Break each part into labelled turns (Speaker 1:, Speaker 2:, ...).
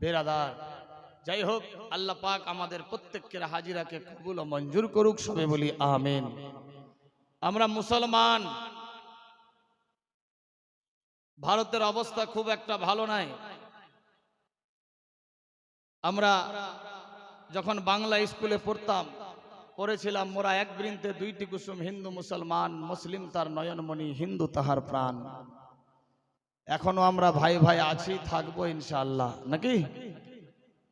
Speaker 1: বেরাদার, যাই হোক, আল্লাহ পাক আমাদের প্রত্যেকের হাজিরাকে কবুল ও মঞ্জুর করুক, সবে বলি আমিন। আমরা মুসলমান, ভারতের অবস্থা খুব একটা ভালো নাই। আমরা যখন বাংলা স্কুলে পড়তাম, পড়েছিলাম মোরা এক বৃন্তে দুইটি কুসুম, হিন্দু মুসলমান, মুসলিম তার নয়নমণি, হিন্দু তাহার প্রাণ। এখনো আমরা ভাই ভাই আছি, থাকবো ইনশাআল্লাহ, নাকি?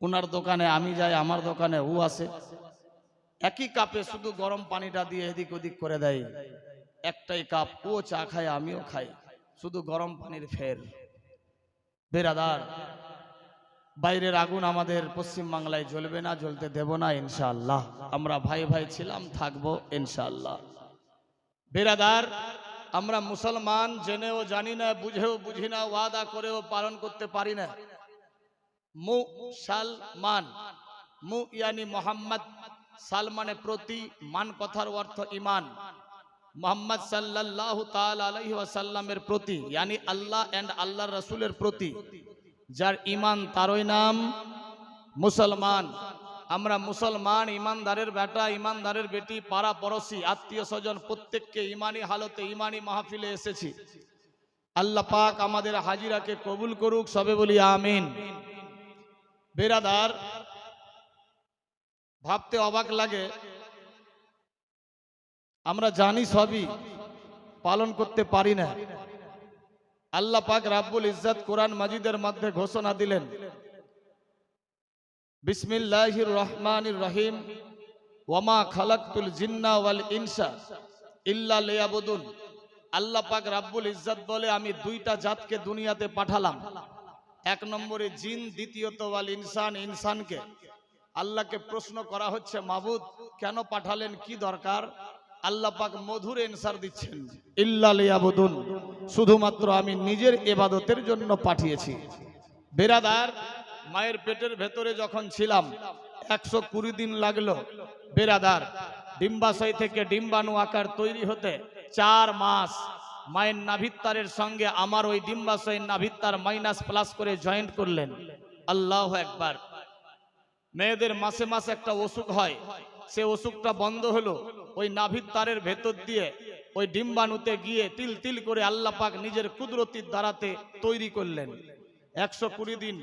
Speaker 1: উনার দোকানে আমি যাই, আমার দোকানে ও আসে, একই কাপে শুধু গরম পানিটা দিয়ে এদিক ওদিক করে দেয়, একটাই কাপ, ও চা খায় আমিও খাই, শুধু গরম পানির ফের। বেরাদার, বাইরের আগুন আমাদের পশ্চিম বাংলায় জ্বলবে না, জ্বলতে দেব না ইনশাআল্লাহ। আমরা ভাই ভাই ছিলাম, থাকবো ইনশাআল্লাহ। বেরাদার, আমরা মুসলমান, জেনেও জানি না, বুঝেও বুঝি না, ওয়াদা করেও পালন করতে পারি না। মুসলমান, মু ইয়ানি মোহাম্মদ, সালমানের প্রতি, মান কথার অর্থ ইমান, মোহাম্মদ সাল্লাল্লাহু তাআলা আলাইহি ওয়াসাল্লামের প্রতি, ইয়ানি আল্লাহ এন্ড আল্লাহর রাসূলের প্রতি যার ইমান তারই নাম মুসলমান। আমরা মুসলমান, ইমানদারের বেটা, ইমানদারের বেটি, পাড়া পড়োশি, আত্মীয় স্বজন, প্রত্যেককে ইমানি হালতে, ইমানি মাহফিলে এসেছি। আল্লাহ পাক আমাদের হাজিরাকে কবুল করুক, সবে বলি আমিন। বেরাদার, ভাবতে অবাক লাগে, আমরা জানি সবই, পালন করতে পারি না। আল্লাহ পাক রাব্বুল ইজ্জত কোরআন মাজিদের মধ্যে ঘোষণা দিলেন, বিসমিল্লাহির রহমানির রহিম, ওয়ামা খালাকতুল জিন্না ওয়াল ইনসা ইল্লা লিয়াবুদুন। আল্লাহ পাক রাব্বুল ইজ্জত বলে, আমি দুইটা জাতকে দুনিয়াতে পাঠালাম, এক নম্বরে জিন, দ্বিতীয়ত ওয়াল ইনসান, ইনসানকে। আল্লাহকে প্রশ্ন করা হচ্ছে, মাবুদ কেন পাঠালেন, কি দরকার? আল্লাহ পাক মধুর এনসার দিচ্ছেন, ইল্লা লিয়াবুদুন, শুধুমাত্র আমি নিজের ইবাদতের জন্য পাঠিয়েছি। বেরাদার, মায়ের পেটের ভেতরে যখন ছিলাম 120 দিন লাগলো বেরাদার, ডিম্বাশয় থেকে ডিম্বাণু আকার তৈরি হতে 4 মাস মায়ের নাভিত্তারের সঙ্গে আমার ওই ডিম্বাশয়ের নাভিত্তার মাইনাস প্লাস করে জয়েন্ট করলেন। আল্লাহু আকবার। মেয়েদের মাসে মাসে একটা অসুখ হয়, সে অসুখটা বন্ধ হলো ওই নাভিত্তারের ভেতর দিয়ে, ওই ডিম্বাণুতে গিয়ে তিল তিল করে আল্লাহ পাক নিজের কুদরতির দ্বারাতে তৈরি করলেন। 120 দিন,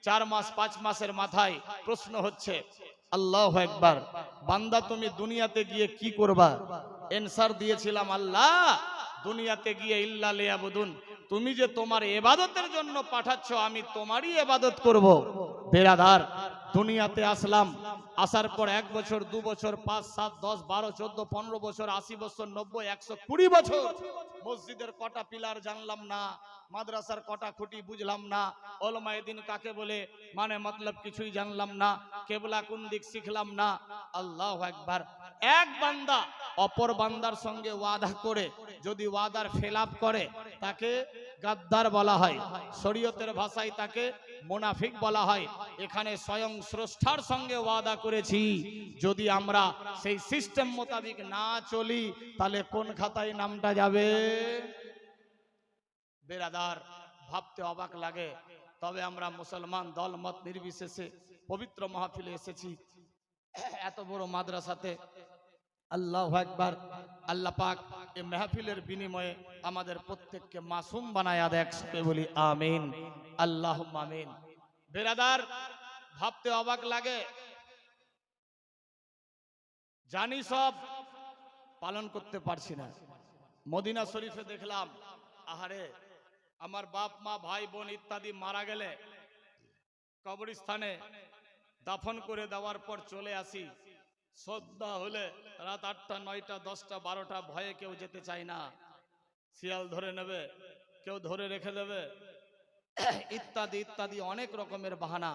Speaker 1: 4 মাস, 5 মাসের মাথায় প্রশ্ন হচ্ছে, আল্লাহু আকবার, বান্দা তুমি দুনিয়াতে গিয়ে কি করবা? এনসার দিয়েছিলাম, আল্লাহ দুনিয়াতে গিয়ে ইল্লা লিয়াবুদুন, তুমি যে তোমার ইবাদতের জন্য পাঠাচ্ছ, আমি তোমারই ইবাদত করব। বেরাদার, দুনিয়াতে আসলাম, আসার পর 1 বছর, 2 বছর, 5, 7, 10, 12, 14, 15 বছর, 80 বছর, 90, 120 বছর মসজিদের কটা পিলার জানলাম না, মাদ্রাসার কটা খুঁটি বুঝলাম না, ওলামায়ে দ্বীন কাকে বলে মানে মতলব কিছুই জানলাম না, কিবলা কোন দিক শিখলাম না। আল্লাহু আকবার। এক বান্দা অপর বান্দার সঙ্গে ওয়াদা করে যদি ওয়াদার খেলাফ করে তাকে গাদ্দার বলা হয়, শরীয়তের ভাষায় তাকে মুনাফিক বলা হয়। এখানে স্বয়ং স্রষ্টার সঙ্গে ওয়াদা করেছি, যদি আমরা সেই সিস্টেম মোতাবেক না চলি তাহলে কোন খাতায় নামটা যাবে? বেরাদার, ভাবতে অবাক লাগে, তবে আমরা মুসলমান দল মত নির্বিশেষে পবিত্র মাহফিলে এসেছি, এত বড় মাদ্রাসাতে। আল্লাহু আকবার। আল্লাহ পাক এই মাহফিলের বিনিময়ে আমাদের প্রত্যেককে মাসুম বানায়া দেখ, সবে বলি আমিন, আল্লাহুম্মা আমিন। বেরাদার, ভাবতে অবাক লাগে, জানি সব, পালন করতে পারছি না। মদিনা শরীফে দেখলাম, আহারে, আমার বাপ মা ভাই বোন ইত্যাদি মারা গেলে কবরস্থানে দাফন করে দেওয়ার পর চলে আসি, শ্রদ্ধা হলে রাত 8টা 9টা 10টা 12টা, ভয়ে কেউ যেতে চায় না, শিয়াল ধরে নেবে, কেউ ধরে রেখে দেবে, ইত্যাদি ইত্যাদি অনেক রকমের বাহানা।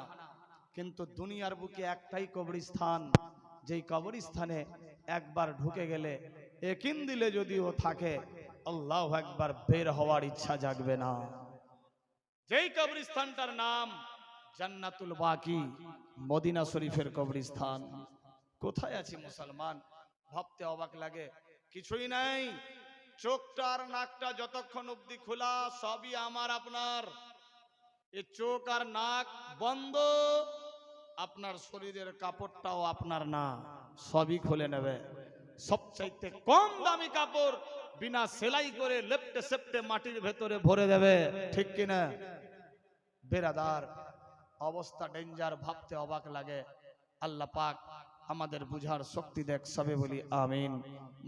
Speaker 1: কিন্তু দুনিয়ার বুকে একটাই কবরস্থান, যেই কবরস্থানে একবার ঢুকে গেলে একিন দিলে যদিও থাকে, আল্লাহু আকবার, বের হওয়ার ইচ্ছা জাগবে না। যেই কবরস্থানটার নাম জান্নাতুল বাকি, মদিনা শরীফের কবরস্থান। কোথায় আছি মুসলমান? ভাবতে অবাক লাগে, কিছুই নাই, চোখটা আর নাকটা যতক্ষণ অবধি খোলা সবই আমার আপনার। এ চোখ আর নাক বন্ধ, আপনার শরীরের কাপড়টাও আপনার না, সবই খুলে নেবে। সবচাইতে কম দামি কাপড় বিনা সেলাই করে লেপটে সেপটে মাটির ভেতরে ভরে দেবে, ঠিক কিনা বেরাদার? অবস্থা ডেঞ্জার, ভাবতে অবাক লাগে। আল্লাহ পাক আমাদের বুঝার শক্তি দেখ, সবে বলি আমিন।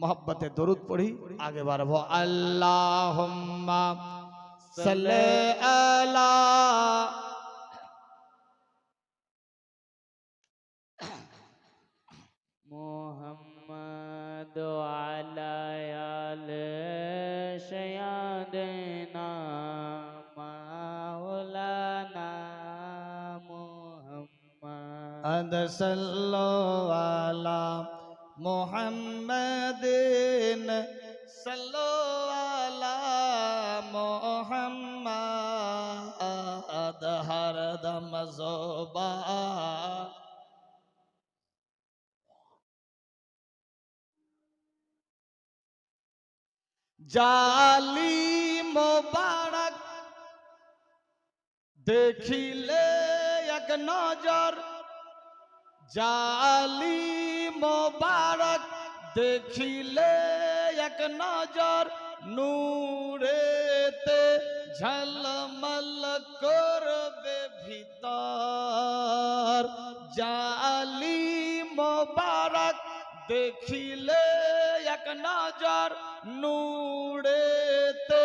Speaker 1: মোহাব্বতে দরুদ পড়ি, আগে বাড়বো। আল্লাহুম্মা সাল্লি আলা
Speaker 2: محمد وعلى آل سيدنا مولانا محمد
Speaker 1: صلوا على محمد صلوا على محمد ہر دم زبان জালি মোবারক দেখিলে এক নজর, জালি মোবারক দেখিলে এক নজর, নূরেতে ঝলমল করবে ভিতর। জালি মোবারক দেখিলে এক নজর, নূরেতে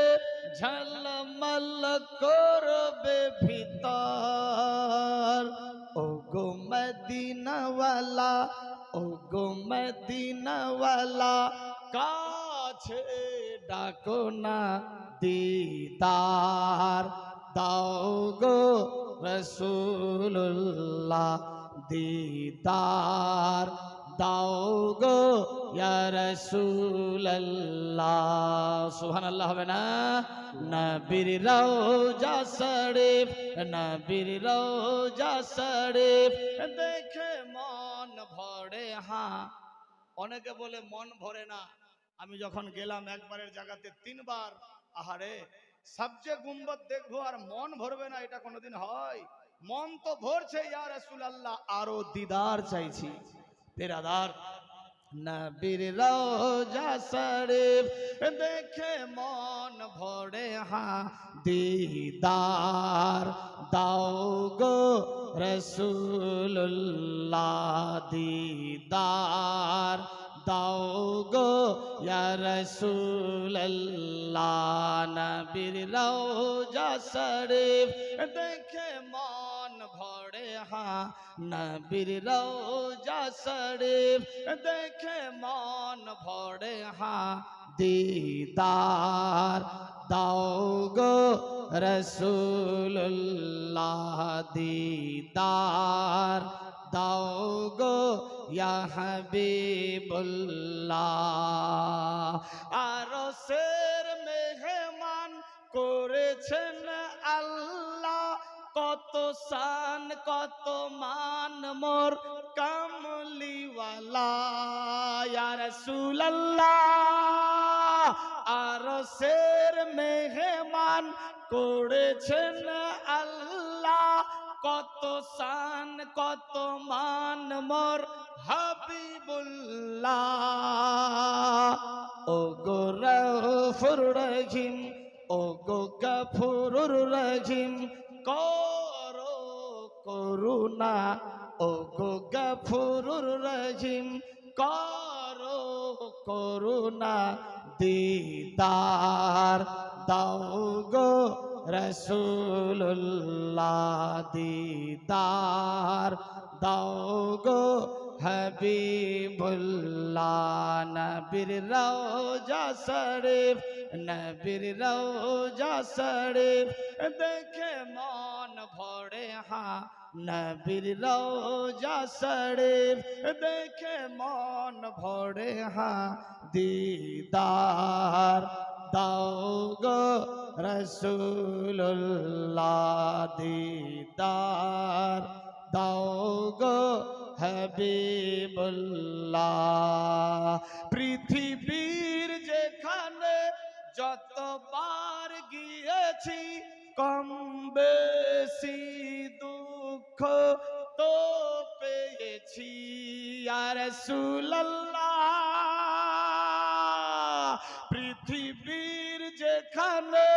Speaker 1: ঝলমল করবে ভিতর। ও গো মদিনাওয়ালা, ও গো মদিনাওয়ালা, কাছে ডাকো না দিদার দাও গো রাসূলুল্লাহ, দিদার দাও গো ইয়া রাসূলুল্লাহ। সুবহানাল্লাহ হবে না? নবীর রওজা শরীফ, নবীর রওজা শরীফ দেখে মন ভরে। হ্যাঁ, অনেকে বলে মন ভরে না। আমি যখন গেলাম একবারের জায়গাতে তিনবার, আহারে সবচেয়ে গুম্বদ দেখবো আর মন ভরবে না, এটা কোনোদিন হয়? মন তো ভরছে ইয়া রাসূলুল্লাহ, আরো দিদার চাইছি। বেরাদার, নবীর রওজা শরীফ দেখে মন ভরে। হ্যাঁ, দিদার দাও গো রাসূলুল্লাহ, দিদার দাও গো ইয়া রাসূলুল্লাহ। নবীর রওজা শরীফ দেখে মন ভরে। হ্যাঁ, নবীর রওজা শরীফ দেখে মন ভরে। হ্যাঁ, দিদার দাও গো রাসূলুল্লাহ, দিদার দাও গো ইয়া হাবিবুল্লাহ। আরশের মেহমান করেছেন আল্লাহ, কত শান কত মান মোর কামলিওয়ালা ইয়া রাসূলুল্লাহ। আরশের মেহমান করেছেন আল্লাহ, কত শান কত মান মোর হাবিবুল্লাহ। ও গো গফুর রহিম, ও গো গফুর রহিম, করো করুণা। ও গো গফুর রহিম, করো করুণা। দিদার দাও গো রাসূলুল্লাহ, দিদার দাও গো হাবিবুল্লাহ। নবীর রওজা শরীফ, নবীর রওজা শরীফ দেখে মন ভরে। হ্যাঁ, নবীর রওজা শরীফ দেখে মন ভরে। হ্যাঁ, দিদার দাও গো রাসূলুল্লাহ, দিদার দাও গো হাবিবুল্লাহ। পৃথিবীর যেখানে যতবার গিয়েছি, কম বেশি দুঃখ তো পেয়েছি ইয়া রাসূলুল্লাহ। পৃথিবীর যেখানে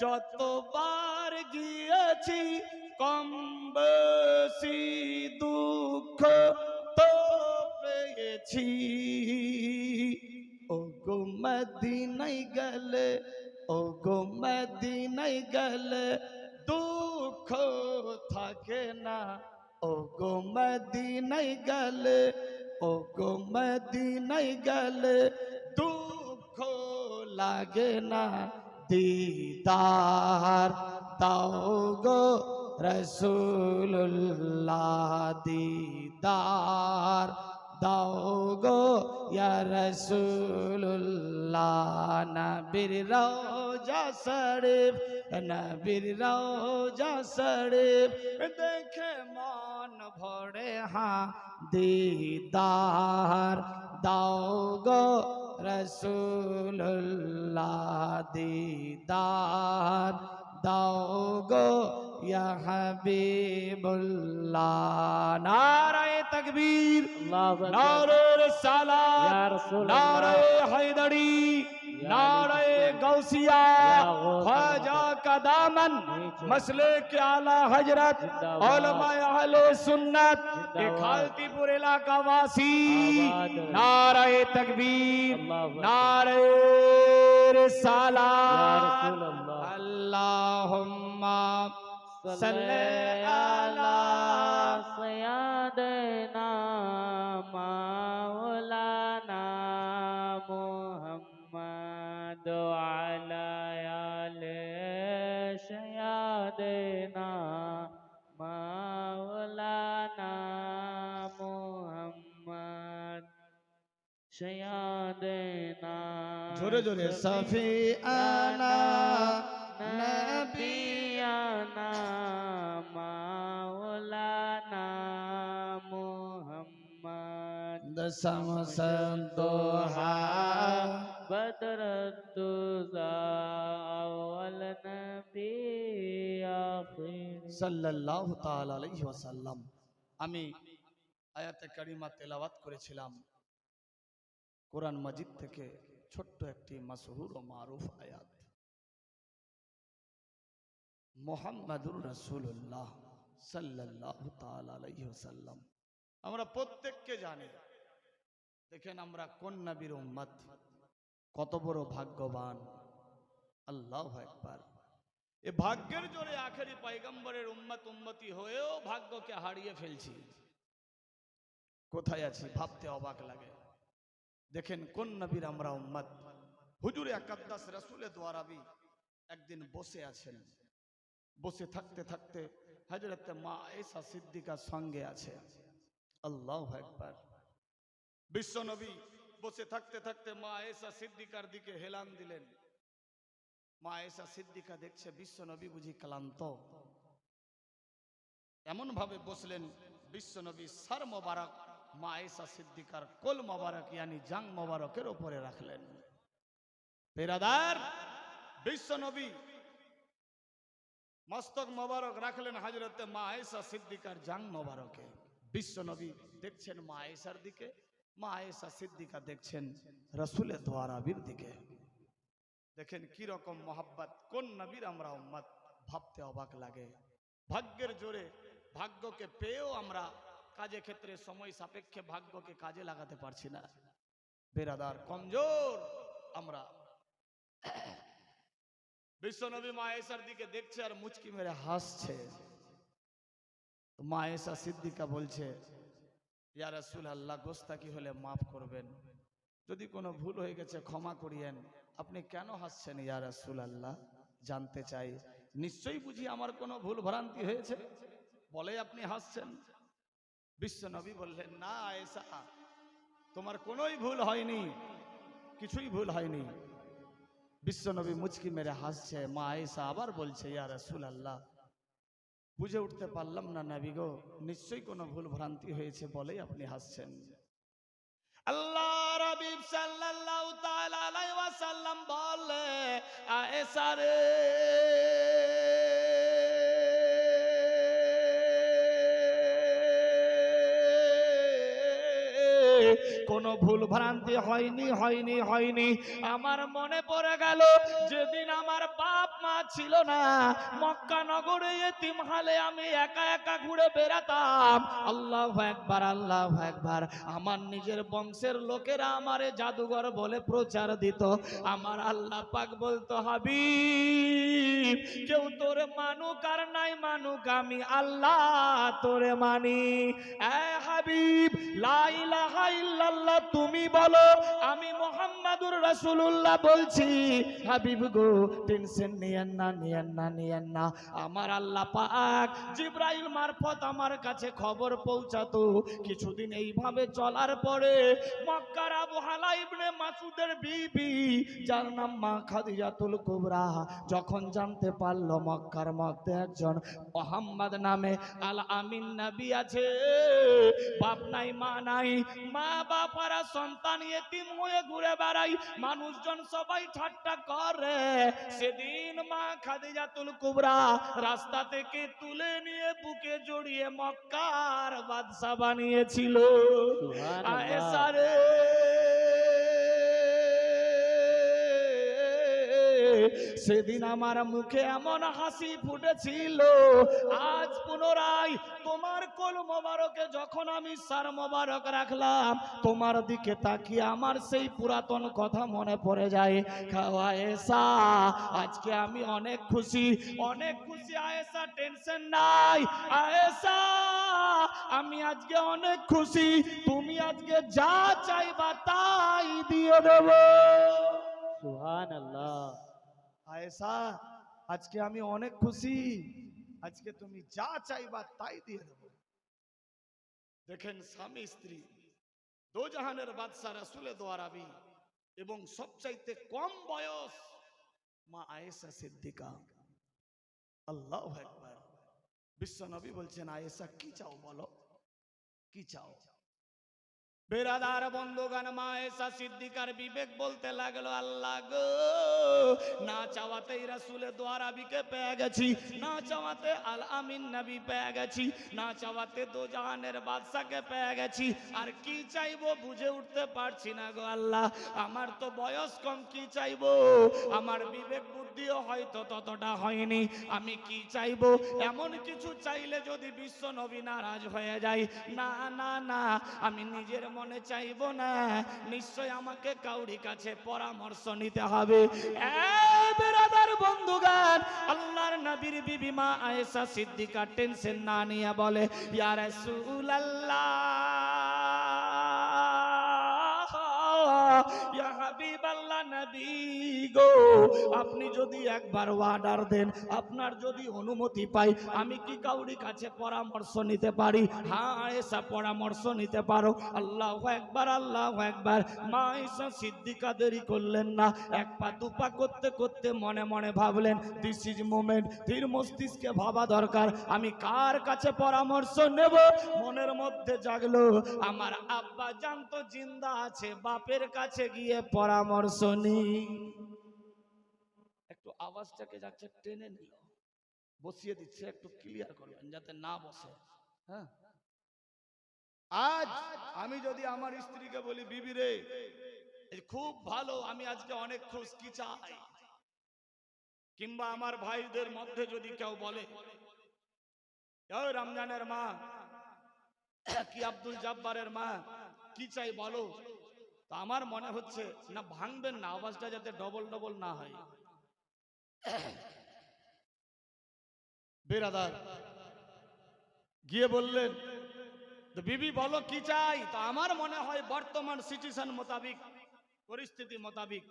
Speaker 1: যতবার গিয়েছি কম বেশি দুঃখ তো পেয়েছি। ও গো মদিনায় গেলে, ও গো মদিনায় গেলে দুঃখ থাকে না। ও গো মদিনায় গেলে, ও গো মদিনায় গেলে দুঃখ লাগে না। দিদার দাও গো রাসূলুল্লাহ, দিদার দাও গো ইয়া রাসূলুল্লাহ। নবীর রওজা শরীফ, নবীর রওজা শরীফ দেখে মন ভরে হ্যাঁ। দিদার দাও গো রাসূলুল্লাহ, দিদার দাও গো ইয়া হাবিবুল্লাহ। নারায়ে তাকবীর,
Speaker 2: আল্লাহু আকবার।
Speaker 1: নারে রিসালাত,
Speaker 2: ইয়া রাসূলুল্লাহ,
Speaker 1: নারে হায়দারি, নারে গাউসিয়া, ख्वाजा का दामन, मसले के आला हजरत, उलमा अहले सुन्नत, के खालतीपुर इलाका वासी। नारे तकबीर, नारे रिसालत। अल्लाहुम्मा सल्ले अला
Speaker 2: सय्यदना मौलाना मुहम्मद अला आले सय्यदना मौलाना मुहम्मद सय्यदना।
Speaker 1: जोरे जोरे सफियाना
Speaker 2: नबियाना मौलाना मुहम्मद
Speaker 1: दसम संतोहा
Speaker 2: बदरुद्दुजा अव्वल नबी आखिर।
Speaker 1: সাল্লাল্লাহু তাআলা আলাইহি ওয়াসাল্লাম। আমি আয়াতে কারিমা তেলাওয়াত করেছিলাম কোরআন মাজিদ থেকে ছোট্ট একটি মাসহুর ও মারুফ আয়াত, মুহাম্মাদুর রাসূলুল্লাহ সাল্লাল্লাহু তাআলা আলাইহি ওয়াসাল্লাম। আমরা প্রত্যেককে জানি, দেখেন আমরা কোন নবীর উম্মত, কত বড় ভাগ্যবান। আল্লাহু আকবার। এ ভাগ্যের জোরে আখেরি পয়গম্বরের উম্মত উম্মতি হয়েও ভাগ্যকে হারিয়ে ফেলছি। কোথায় আছি ভাবতে অবাক লাগে। দেখেন কোন নবীর আমরা উম্মত। হুজুরে আকদ্দাস রাসূলে দোয়ারাবি একদিন বসে আছেন, বসে থাকতে থাকতে হযরত মা আয়েশা সিদ্দিকার সঙ্গে আছে। আল্লাহু আকবার। বিশ্ব নবী বসে থাকতে থাকতে মা আয়েশা সিদ্দিকার দিকে হেলান দিলেন। মা আয়েশা সিদ্দিকা দেখছে বিশ্ব নবী বুঝি ক্লান্ত, এমন ভাবে বসলেন বিশ্ব নবী সর মোবারক মা আয়েশা সিদ্দিকার কোল মোবারক ইয়ানি জাং মোবারকের উপরে রাখলেন। পেরাদার বিশ্ব নবী মস্তক মোবারক রাখলেন হযরতে মা আয়েশা সিদ্দিকার জাং মোবারকে। বিশ্ব নবী দেখছেন মা আয়েশার দিকে, মা আয়েশা সিদ্দিকা দেখছেন রাসূলের দোয়ারাবির দিকে। দেখেন কি রকম মোহাব্বত, কোন নবীর আমরা উম্মত, ভাবতে অবাক লাগে। ভাগ্যের জোরে ভাগ্যকে পেয়েও আমরা কাজে ক্ষেত্রে সময় সাপেক্ষে ভাগ্যকে কাজে লাগাতে পারছি না। বেরাদার কমজোর আমরা। বিশ্বনবী মা আয়েশার দিকে দেখছে আর মুচকি মেরে হাসছে। মা আয়েশা সিদ্দিকা বলছে, ইয়া রাসূলুল্লাহ গোস্তাকি হলে মাফ করবেন, যদি কোনো ভুল হয়ে গেছে ক্ষমা করিয়েন। আপনি কেন হাসছেন ইয়া রাসূলুল্লাহ? জানতে চাই, নিশ্চয়ই বুঝি আমার কোনো ভুল ভ্রান্তি হয়েছে বলে আপনি হাসছেন। বিশ্বনবী বললেন, না আয়েশা, তোমার কোনোই ভুল হয়নি, কিছুই ভুল হয়নি। বিশ্বনবী মুচকি মেরে হাসছে। মা আয়েশা আবার বলছে, ইয়া রাসূলুল্লাহ বুঝে উঠতে পারলাম না নবী গো, নিশ্চয়ই কোনো ভুল ভ্রান্তি হয়েছে বলেই আপনি হাসছেন। আল্লাহ রাবিব সাল্লাল্লাহু তাআলা আলাইহি ওয়াসাল্লাম বলে, আয়েশা রে কোনো ভুল ভ্রান্তি হয়নি। আমার মনে পড়ে গেল যেদিন আমার বাপ মা ছিল না, মক্কা নগরে এতিমহালে আমি একা একা ঘুরে বেড়াতাম। আল্লাহু আকবার, আল্লাহু আকবার। আমার নিজের বংশের লোকেরা আমারে জাদুঘর বলে প্রচার দিত। আমার আল্লাহ পাক বলতো, হাবিব, কেউ তোরে মানুক আর নাই মানুক, আমি আল্লাহ তোরে মানি। এ হাবিব, লা ইলাহা ইল্লাল্লাহ তুমি বলো, আমি মুহাম্মাদুর রাসূলুল্লাহ বলছি। হাবিব গো, টেনশন নিয়েন না। আমার আল্লাহ পাক জিবরাইল মারফত আমার কাছে খবর পৌঁছাতো। কিছুদিন এইভাবে চলার পরে মক্কার আবু হালা ইবনে মাসউদের বিবি, যার নাম মা খাদিজাতুল কুবরা, যখন জানতে পারলো মক্কার মধ্যে একজন মুহাম্মদ নামে আল আমিন নবী আছে, বাপ নাই মা নাই, মা বাপারা সন্তান এতিম হয়ে ঘুরে বেড়াই, মানুষজন সবাই ঠাট্টা করে, সেদিন মা খাদিজাতুল কুবরা রাস্তা থেকে তুলে নিয়ে বুকে জড়িয়ে মক্কার বাদশা বানিয়েছিল। আয়েশা রে, সেদিন আমার মুখে এমন হাসি ফুটেছিল, আজ পুনরায় তোমার কোল মোবারকে যখন আমি সার মোবারক রাখলাম, তোমার দিকে তাকিয়ে আমার সেই পুরাতন কথা মনে পড়ে যায়। আয়েশা, আজকে আমি অনেক খুশি। আয়েশা, টেনশন নাই। আয়েশা, আমি আজকে অনেক খুশি, তুমি আজকে যা চাইবা তাই দিয়ে দেব।
Speaker 2: সুবহানাল্লাহ।
Speaker 1: আয়েশা, আজকে আমি অনেক খুশি, আজকে তুমি যা চাইবা তাই দিয়ে দেব। দেখেন, স্বামী স্ত্রী, দো জাহানের বাদশা রাসূলে দো আরবি, এবং সবচাইতে কম বয়স মা আয়েশা সিদ্দিকা। আল্লাহু আকবার। বিশ্ব নবী বলছেন, আয়েশা কি চাও বলো, কি চাও? বেরাদার বন্ধুগণ, মা আয়েশা সিদ্দিকার বিবেক বলতে লাগলো, আল্লাহ গো, না চাওয়াতেই রাসূলে দো আরবিকে পেয়ে গেছি, না চাওয়াতে আল আমিন নবী পেয়ে গেছি, না চাওয়াতে দো জাহানের বাদশাকে পেয়ে গেছি, আর কি চাইবো বুঝে উঠতে পারছি না গো আল্লাহ। আমার তো বয়স কম, কি চাইবো? আমার বিবেক বুদ্ধিও হয়তো ততটা হয়নি। আমি কি চাইবো? এমন কিছু চাইলে যদি বিশ্ব নবী নারাজ হয়ে যায়। না না না, আমি নিজের মনে চাইবো না, নিশ্চয় আমাকে কাউরি কাছে পরামর্শ নিতে হবে। বেরাদার বন্ধুগান, আল্লাহর নবীর বিবি মা আয়েশা সিদ্দিকা টেনশন না নিয়ে বলে, ইয়া রাসূলুল্লাহ, ইয়া হাবিবাল্লাহ, নবী গো, আপনি যদি একবার অর্ডার দেন, আপনার যদি অনুমতি পাই, আমি কি কাউরি কাছে পরামর্শ নিতে পারি? হ্যাঁ আয়েশা, পরামর্শ নিতে পারো। আল্লাহু আকবার, আল্লাহু আকবার। মা আয়েশা সিদ্দিকা দেরি করলেন না, এক পা দুপা করতে করতে মনে মনে ভাবলেন, দিস ইজ মোমেন্ট, ধীর মস্তিষ্কে ভাবা দরকার, আমি কার কাছে পরামর্শ নেব? মনের মধ্যে জাগলো, আমার আব্বা জান তো জিন্দা আছে, বাপের কাছে গিয়ে পরামর্শ নিই। একটু আওয়াজটাকে যাচ্ছে টেনে নিল, বসিয়ে দিচ্ছে, একটু ক্লিয়ার করবেন যাতে না বসে। হ্যাঁ, আজ আমি যদি আমার স্ত্রীকে বলি, বিবি রে, খুব ভালো, আমি আজকে অনেক খুশ, কি চাই? কিংবা আমার ভাইদের মধ্যে যদি কেউ বলে, রমজানের মা কি আব্দুল জব্বারের মা, কি চাই বলো, তো আমার মনে হচ্ছে না, ভাঙবেন না, আওয়াজটা যাতে ডবল ডবল না হয়। বেরাদার গিয়ে বললেন, তো বিবি বলো কি চাই? তো আমার মনে হয় বর্তমান সিচুয়েশন মোতাবিক, পরিস্থিতি মোতাবিক,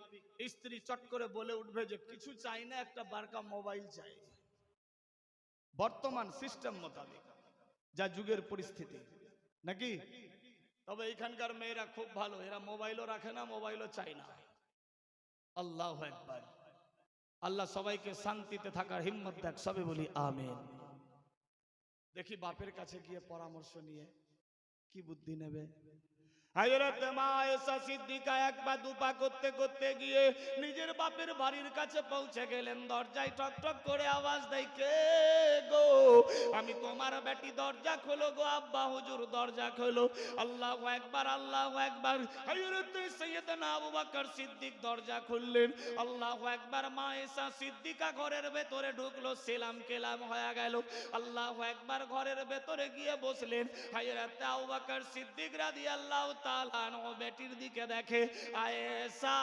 Speaker 1: স্ত্রী চট করে বলে উঠবে যে কিছু চাই না, একটা বারকা মোবাইল চাই। বর্তমান সিস্টেম মোতাবিক, যা যুগের পরিস্থিতি, নাকি? তবে এখানকার মেয়েরা খুব ভালো, এরা মোবাইলও রাখে না, মোবাইলও চাই না। আল্লাহু আকবার। আল্লাহ সবাইকে শান্তিতে থাকার হিম্মত দেখ, সবে বলি আমিন। দেখি বাপের কাছে গিয়ে পরামর্শ নিয়ে কি বুদ্ধি নেবে। হযরত মা আয়েশা সিদ্দিকা এক পা দুপা করতে করতে গিয়ে নিজের বাপের বাড়ির কাছে পৌঁছে গেলেন। দরজায় ঠক ঠক করে আওয়াজ দেয়, কে গো? আমি তোমার বেটি, দরজা খোলো গো আব্বা হুজুর, দরজা খোলো। আল্লাহু আকবার, আল্লাহু আকবার। হযরত সাইয়েদনা আবু বকর সিদ্দিক দরজা খুললেন। আল্লাহু আকবার। মা আয়েশা সিদ্দিকা ঘরের ভেতরে ঢুকলো, সেলাম কেলাম হয়ে গেল। আল্লাহু আকবার। ঘরের ভেতরে গিয়ে বসলেন। হযরত আবু বকর সিদ্দিক রাদিয়াল্লাহু তাআলা আনহু বেটির দিকে দেখে, আয়েশা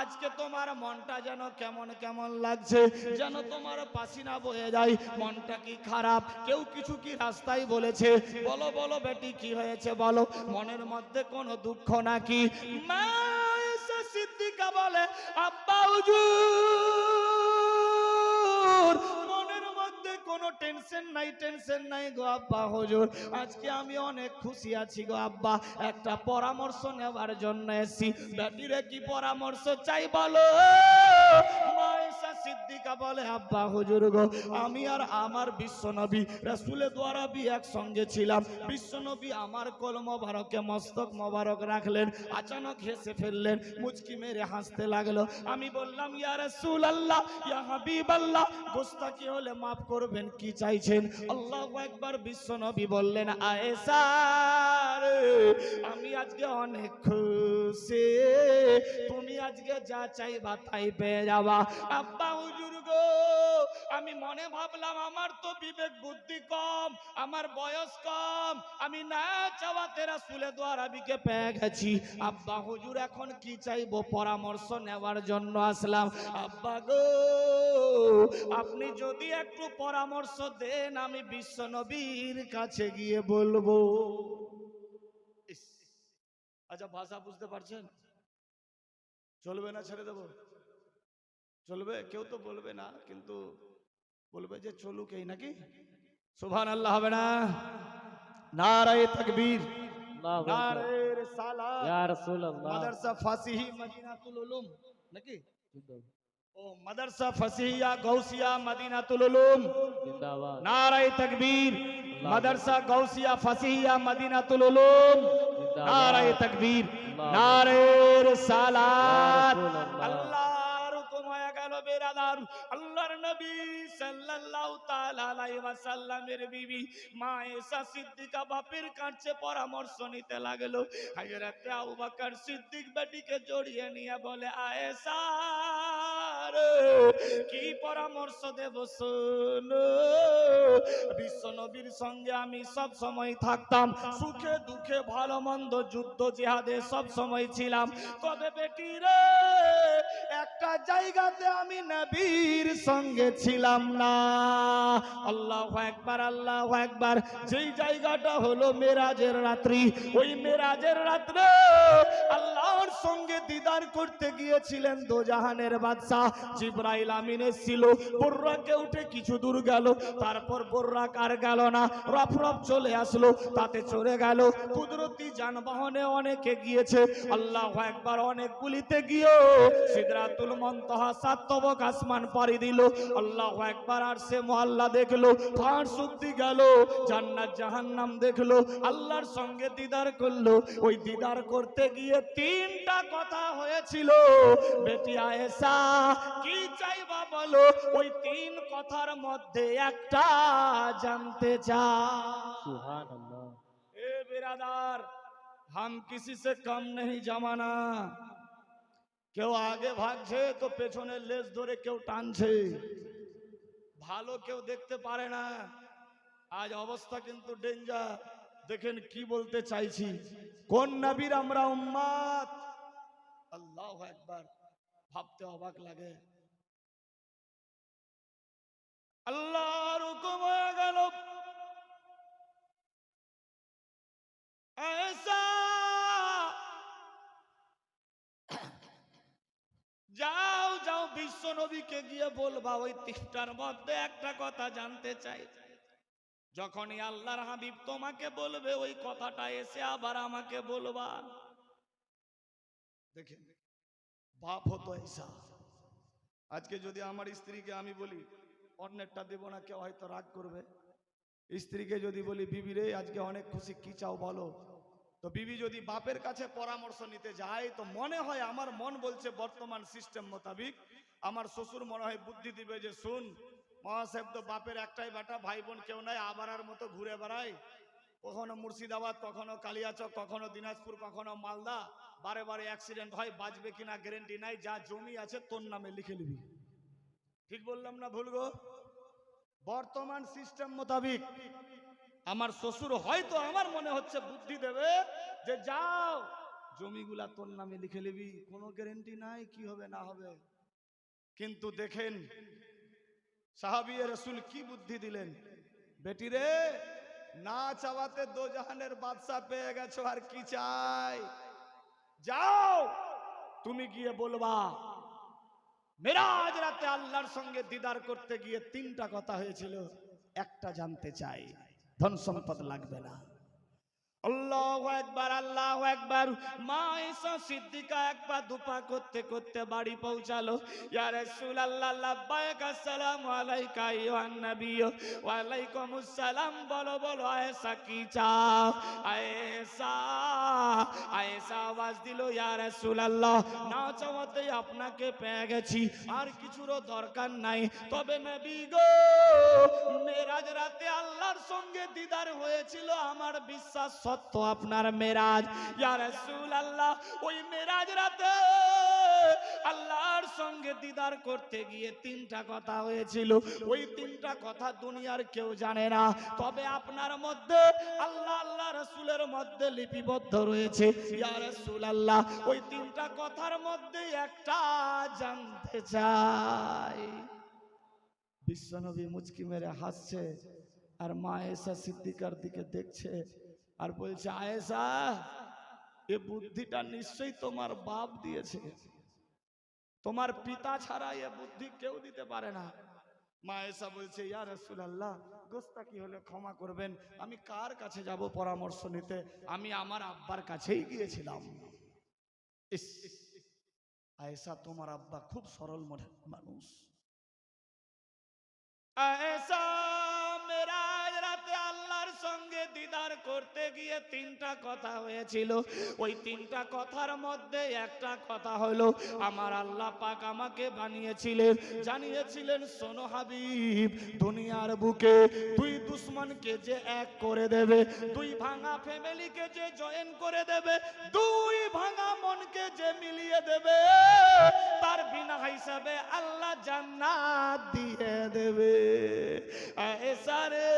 Speaker 1: আজকে তোমার মনটা যেন কেমন কেমন লাগছে, যেন তোমার পাসিনা বয়ে যায়, মনটা কি খারাপ? কেউ কিছু কি রাস্তায় বলেছে? বলো বলো বেটি, কি হয়েছে বলো, মনের মধ্যে কোনো দুঃখ নাকি? মা আয়েশা সিদ্দিকা বলে, আব্বা হুজুর মনের মধ্যে কোনো টেনশন নাই, টেনশন নাই গো আব্বা হুজুর, আজকে আমি অনেক খুশি আছি গো আব্বা। একটা পরামর্শ নেওয়ার জন্য এসেছি। বেটিরে কি পরামর্শ চাই বলো? মা আয়েশা সিদ্দিকা বলে, আব্বা হুজুর গো, আমি আর আমার বিশ্বনবী রাসূলে দোয়ারাবি একসঙ্গে ছিলাম। বিশ্বনবী আমার কোল মোবারকে মস্তক মোবারক রাখলেন, আচানক হেসে ফেললেন, মুচকি মেরে হাসতে লাগলো। আমি বললাম, ইয়া রাসূলুল্লাহ, ইয়া হাবিবাল্লাহ, গোস্তাকি হলে মাফ করবেন, কি চাইছেন? আল্লাহু আকবার। বিশ্বনবী বললেন, আয়েশা রে, আমি আজকে অনেক খুশি, তুমি আজকে যা চাইবা তাই পেয়ে যাবা। আব্বা হুজুর গো, আমি মনে ভাবলাম আমার তো বিবেক বুদ্ধি কম, আমার বয়স কম, আমি না চাওয়াতে রাসূলে দোয়ারাবিকে পেয়ে গেছি। আব্বা হুজুর এখন কি চাইবো পরামর্শ নেওয়ার জন্য আসলাম। আব্বা গো, আপনি যদি একটু পরামর্শ দেন, আমি বিশ্বনবীর কাছে গিয়ে বলবো। ইস, আচ্ছা ভাষা বুঝতে পারছেন? চলবে না ছেড়ে দেবো? চলবে? কেউ তো বলবে না, কিন্তু বলবে যে চলুক এই নাকি? সুবহানাল্লাহ হবে না? নারায়ে তাকবীর,
Speaker 2: আল্লাহু আকবার।
Speaker 1: নারায়ে রিসালাত।
Speaker 2: ইয়া রাসূলুল্লাহ।
Speaker 1: মাদ্রাসা ফাসিহি মদিনাতুল উলুম নাকি? ও মাদ্রাসা ফাসিহিয়া গাউসিয়া মদিনাতুল উলুম,
Speaker 2: জিন্দাবাদ।
Speaker 1: নারায়ে তাকবীর।
Speaker 2: আল্লাহু
Speaker 1: মাদ্রাসা গাউসিয়া ফাসিহিয়া মদিনাতুল উলুম,
Speaker 2: জিন্দাবাদ।
Speaker 1: নারায়ে তাকবীর,
Speaker 2: আল্লাহু
Speaker 1: নারায়ে
Speaker 2: ইয়া
Speaker 1: রিসালাত।
Speaker 2: রাসূলুল্লাহ।
Speaker 1: আল্লাহর হুকুম হয়ে গেল বেরাদার। আল্লাহর নবী সাল্লাল্লাহু তাআলা আলাইহি ওয়াসাল্লামের বিবি মা আয়েশা সিদ্দিকা বাপের কাছে পরামর্শ নিতে লাগলো। হযরত আবু বকর সিদ্দিক বেটিকে জড়িয়ে নিয়ে বলে, আয়েশা রে, কি পরামর্শ দেব শোনো। বিশ্বনবীর সঙ্গে আমি সব সময় থাকতাম, সুখে দুঃখে ভালো মন্দ যুদ্ধ জিহাদে সব সময় ছিলাম। তবে বেটি রে, একটা জায়গাতে আমি নবীর সঙ্গে ছিলাম না। আল্লাহু আকবার, আল্লাহু আকবার। যেই জায়গাটা হলো মেরাজের রাত্রি। ওই মেরাজের রাত্রে আল্লাহর সঙ্গে দিদার করতে গিয়েছিলেন দোজাহানের বাদশা জিবরাইল আমিন এসেছিল। বুর্রাকে উঠে কিছু দূর গেল, তারপর বুর্রাক আর গেল না, রফরফ চলে আসলো, তাতে চলে গেল। কুদরতি যানবাহনে অনেকে গিয়েছে, আল্লাহু আকবার। অনেকগুলিতে গিয়ে সিদরাতুল মুনতাহা সাতবক আসমান পাড়ি দিল, আল্লাহু আকবার। আর সে মুআল্লা দেখলো, ফাঁস সুদ্ধি গেল, জান্নাত জাহান্নাম দেখলো, আল্লাহর সঙ্গে দিদার করলো। ওই দিদার করতে গিয়ে তিনটা কথা হয়েছিল। বেটি আয়েশা, কি চাইবা বলো? ওই তিন কথার মধ্যে একটা জানতে চাই।
Speaker 2: সুবহানাল্লাহ।
Speaker 1: ए बिरादार, हम किसी से कम नहीं जमाना। কেউ আগে ভাগছে তো পেছনে লেজ ধরে কেউ টানছে, ভালো কেউ দেখতে পারে না। আজ অবস্থা কিন্তু ডেঞ্জার। দেখেন কি বলতে চাইছি, কোন নবীর আমরা উম্মত। আল্লাহু আকবার, ভাবতে অবাক লাগে। আল্লাহর হুকুম হয়ে গেল, আয়েশা যাও যাও, বিশ্ব নবীকে গিয়ে বলবা ওই তিনটার মধ্যে একটা কথা জানতে চাই। যখনই আল্লাহর হাবিব তোমাকে বলবে ওই কথাটা এসে আবার আমাকে বলবা। দেখেন, বাপ হতো ऐसा। আজকে যদি আমার স্ত্রীকে আমি বলি অন্যেরটা দেব না, কেউ হয়তো রাগ করবে। স্ত্রীকে যদি বলি, বিবি রে আজকে অনেক খুশি, কি চাও বলো, তো বিবি যদি বাপের কাছে পরামর্শ নিতে যায় তো মনে হয়, আমার মন বলছে বর্তমান সিস্টেম মোতাবিক আমার শ্বশুর মনে হয় বুদ্ধি দিবে যে শুন মহাসাহেব তো বাপের একটাই বেটা, ভাই বোন কেউ নাই, আবারার মতো ঘুরে বেড়ায়, কখনো মুর্শিদাবাদ, কখনো কালিয়াচক, কখনো দিনাজপুর, কখনো মালদা, বারে বারে অ্যাক্সিডেন্ট হয়, বাঁচবে কিনা গ্যারেন্টি নাই, যা জমি আছে তোর নামে লিখে নিবি। ঠিক বললাম না ভুল গো? বর্তমান সিস্টেম মোতাবিক আমার শ্বশুর হয়তো আমার মনে হচ্ছে বুদ্ধি দেবে যে যাও জমিগুলা তোর নামে লিখে নিবি, কোনো গ্যারেন্টি নাই কি হবে না হবে। কিন্তু দেখেন সাহাবী রাসূল কি বুদ্ধি দিলেন, বেটি রে না চাওয়াতে দো জাহানের বাদশা পেয়ে গেছো, আর কি চাই, যাও তুমি গিয়ে বলবা মেরাজ রাতে আল্লাহর সঙ্গে দিদার করতে গিয়ে তিনটা কথা হয়েছিল, একটা জানতে চাই, ধন সম্পদ লাগবে না। আল্লাহু আকবার, আল্লাহু আকবার। মা ঈসা সিদ্দিকা এক পা দুপা করতে করতে বাড়ি পৌঁছালো। ইয়া রাসূলুল্লাহ লাব্বাইক আসসালামু আলাইকা আইয়ুহান নবী। ওয়া আলাইকুমুস সালাম। বলো বলো আয়েশা কি চাও? আয়েশা আয়েশা আওয়াজ দিল, ইয়া রাসূলুল্লাহ না চাওয়াতেই আপনাকে পেয়ে গেছি, আর কিছুরও দরকার নাই, তবে নবী গো মেরাজ রাতে আল্লাহর সঙ্গে দিদার হয়েছিল, আমার বিশ্বাস সত্য আপনার মেরাজ। ইয়া রাসূলুল্লাহ ওই মেরাজ রাতে আল্লাহর সঙ্গে দিদার করতে গিয়ে তিনটা কথা হয়েছিল, ওই তিনটা কথা দুনিয়ার কেউ জানে না, তবে আপনার মধ্যে আল্লাহ আল্লাহ রাসূলের মধ্যে লিপিবদ্ধ রয়েছে। ইয়া রাসূলুল্লাহ ওই তিনটা কথার মধ্যে একটা জানতে চাই। বিশ্বনবী মুচকি মেরে হাসছে আর মা আয়েশা সিদ্দিকার দিকে দেখছে আর বলছে, আয়েশা এ বুদ্ধিটা নিশ্চয়ই তোমার বাপ দিয়েছে, তোমার পিতা ছাড়া এ বুদ্ধি কেউ দিতে পারে না। মা আয়েশা বলছে, ইয়া রাসূলুল্লাহ গোস্তাকি হলে ক্ষমা করবেন, আমি কার কাছে যাব পরামর্শ নিতে, আমি আমার আব্বার কাছেই গিয়েছিলাম। ইস আয়েশা তোমার আব্বা খুব সরল মনের মানুষ। আয়েশা মেরাজ রাতে আল্লাহর সঙ্গে দিদার করতে গিয়ে তিনটা কথা হয়েছিল, ওই তিনটা কথার মধ্যে একটা কথা হলো আমার আল্লাহ পাক আমাকে বানিয়েছিলেন, জানিয়েছিলেন শোনো হাবিব, দুনিয়ার বুকে দুই দুশ্মনকে যে এক করে দেবে, দুই ভাঙা ফ্যামিলিকে যে জয়েন করে দেবে, দুই ভাঙা মনকে যে মিলিয়ে দেবে, তার বিনা হিসাবে আল্লাহ জান্নাত দিয়ে দেবে। আয়েশা রে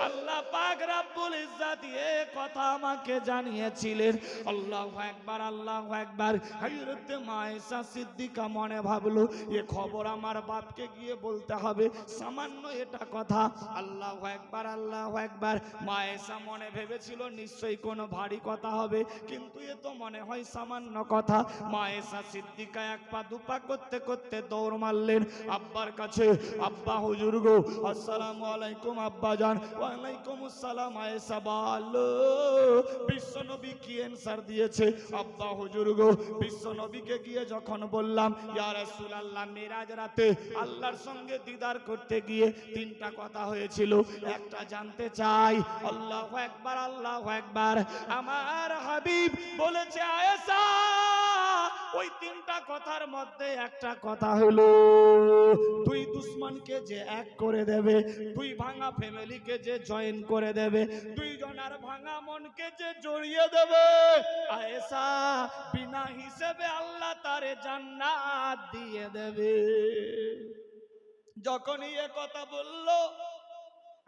Speaker 1: আল্লাহ পাক রব্বুল ইজ্জত এ কথা আমাকে জানিয়েছিলেন। আল্লাহু আকবার, আল্লাহু আকবার। হযরত মা আয়েশা সিদ্দিকা মনে ভাবলো এ খবর আমার বাপকে গিয়ে বলতে হবে, সামান্য এটা কথা। আল্লাহু আকবার, আল্লাহু আকবার। মা আয়েশা মনে ভেবেছিল নিশ্চয়ই কোনো ভারী কথা হবে, কিন্তু এ তো মনে হয় সামান্য কথা। মা আয়েশা সিদ্দিকা এক পা দুপা করতে করতে দৌড় মারলেন আব্বার কাছে। আব্বা হুজুর গো আসসালামু আলাইকুম আব্বা জান। ওয়ালাইকুম আসসালাম। আয়েশা বলো বিশ্বনবী কি অ্যানসার দিয়েছে? আব্বা হুজুর গো বিশ্বনবীকে গিয়ে যখন বললাম ইয়া রাসূলুল্লাহ মেরাজ রাতে আল্লাহর সঙ্গে দিদার করতে গিয়ে তিনটা কথা হয়েছিল, একটা জানতে চাই। আল্লাহু আকবার, আল্লাহু আকবার। আমার হাবিব বলেছে আয়েশা ওই তিনটা কথার মধ্যে একটা কথা হলো দুই দুশ্মনকে যে এক করে দেবে, দুই ভাঙা ফ্যামিলিকে যে জয়েন করে দেবে, দুইজনের ভাঙা মনকে যে জড়িয়ে দেবে, আয়েশা বিনা হিসেবে আল্লাহ তারে জান্নাত দিয়ে দেবে। যখনই এ কথা বললো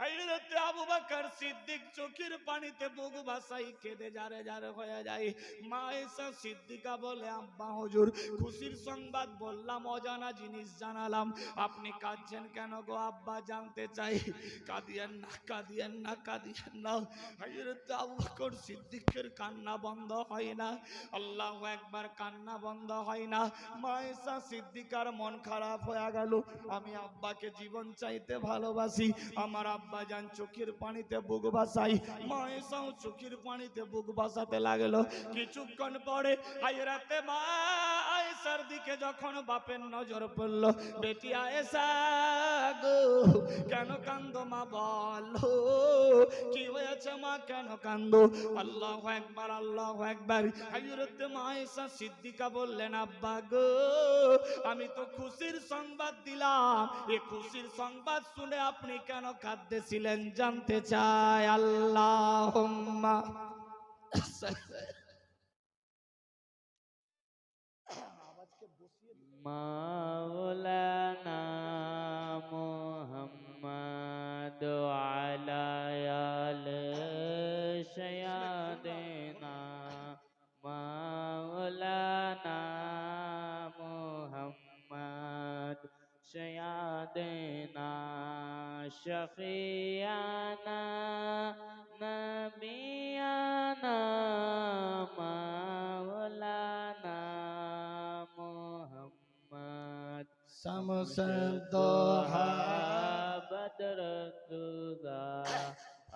Speaker 1: হযরত আবু বকর সিদ্দিক চোখের পানিতে বুক ভাসাই কেঁদে জারে জারে হয়ে যায়। মা আয়েশা সিদ্দিকা বলে আব্বা হুজুর খুশির সংবাদ বললাম, অজানা জিনিস জানালাম, আপনি কাঁদছেন কেন গো আব্বা? জানতে চাই। কাঁদিয়েন না, কাঁদিয়েন না, কাঁদিয়েন না। হযরত আবু বকর সিদ্দিকের কান্না বন্ধ হয় না। আল্লাহু আকবার। কান্না বন্ধ হয় না। মা আয়েশা সিদ্দিকার মন খারাপ হয়ে গেল। আমি আব্বাকে জীবন চাইতে ভালোবাসি, আমার আব্বা আব্বাজান চোখের পানিতে বুক ভাসাই, মা এসাও চোখের পানিতে বুক ভাসাতে লাগলো। কিছুক্ষণ পরে হায়রাতে মা আয়েশার দিকে যখন বাপের নজর পড়লো, বেটি আয়েশা গো কেন কান্দো মা, বলো কি হয়েছে মা, কেন কান্দো? আল্লাহু আকবার, আল্লাহু আকবার। হযরত মা আয়েশা সিদ্দিকা বললেন, আব্বা গো আমি তো খুশির সংবাদ দিলাম, এই খুশির সংবাদ শুনে আপনি কেন কাঁদতেছিলেন জানতে চাই। আল্লাহুম্মা
Speaker 2: মাওলানা মুহাম্মদ আলা আলি সাইয়্যিদিনা মাওলানা মুহাম্মদ সাইয়্যিদিনা শফিয়ানা নবিয়ানা মাওলানা মুহাম্মদ
Speaker 1: শামসুদ্দোহা
Speaker 2: বদরুদ্দোজা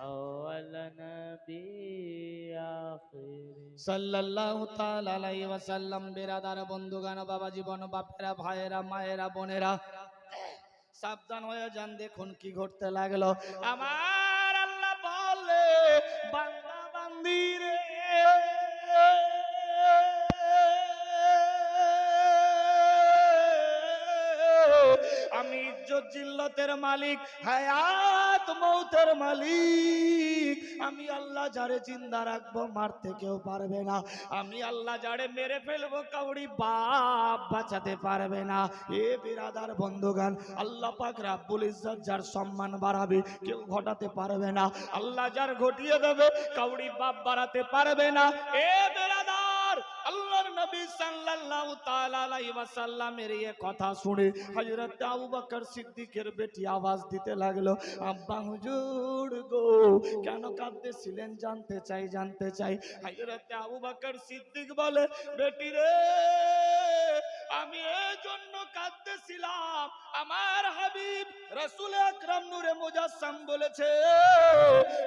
Speaker 2: আউয়াল নবী আখির
Speaker 1: সাল্লাল্লাহু তাআলা আলাইহি ওয়াসাল্লাম। বিরাদার বন্ধুগণ, বাবা জীবন, বাপেরা, ভাইয়েরা, মায়েরা, বোনেরা, সাবধান হয়ে যান। দেখুন কি ঘটতে লাগলো। আমার আল্লাহ বলে, বান্দা বান্দি রে আমি ইজ্জত জিল্লতের মালিক, হায়াত মৌতের মালিক। আমি আল্লাহ যারে জিন্দা রাখবো মারতে কেউ পারবে না। আমি আল্লাহ যারে মেরে ফেলবো কাউরি বাপ বাঁচাতে পারবে না। এ বিরাদার বন্ধুগান, আল্লাহ পাক রাব্বুল ইজ্জত যার সম্মান বাড়াবে কেউ ঘটাতে পারবে না। আল্লাহ যার ঘটিয়ে দেবে কাউরি বাপ বাড়াতে পারবে না। এ বিরাদার, আল্লাহর নবী সাল্লাল্লাহু তাআলা আলাইহি ওয়াসাল্লামের এই কথা শুনে হযরত আবু বকর সিদ্দিকের বেটি আওয়াজ দিতে লাগলো, আব্বা হুজুর গো কেন কাঁদতেছিলেন জানতে চাই, জানতে চাই। হযরত আবু বকর সিদ্দিক বলে, বেটি রে আমি এই জন্য কাঁদতেছিলাম, আমার হাবিব রাসূল আকরাম নূরে মুজাসসাম বলেছে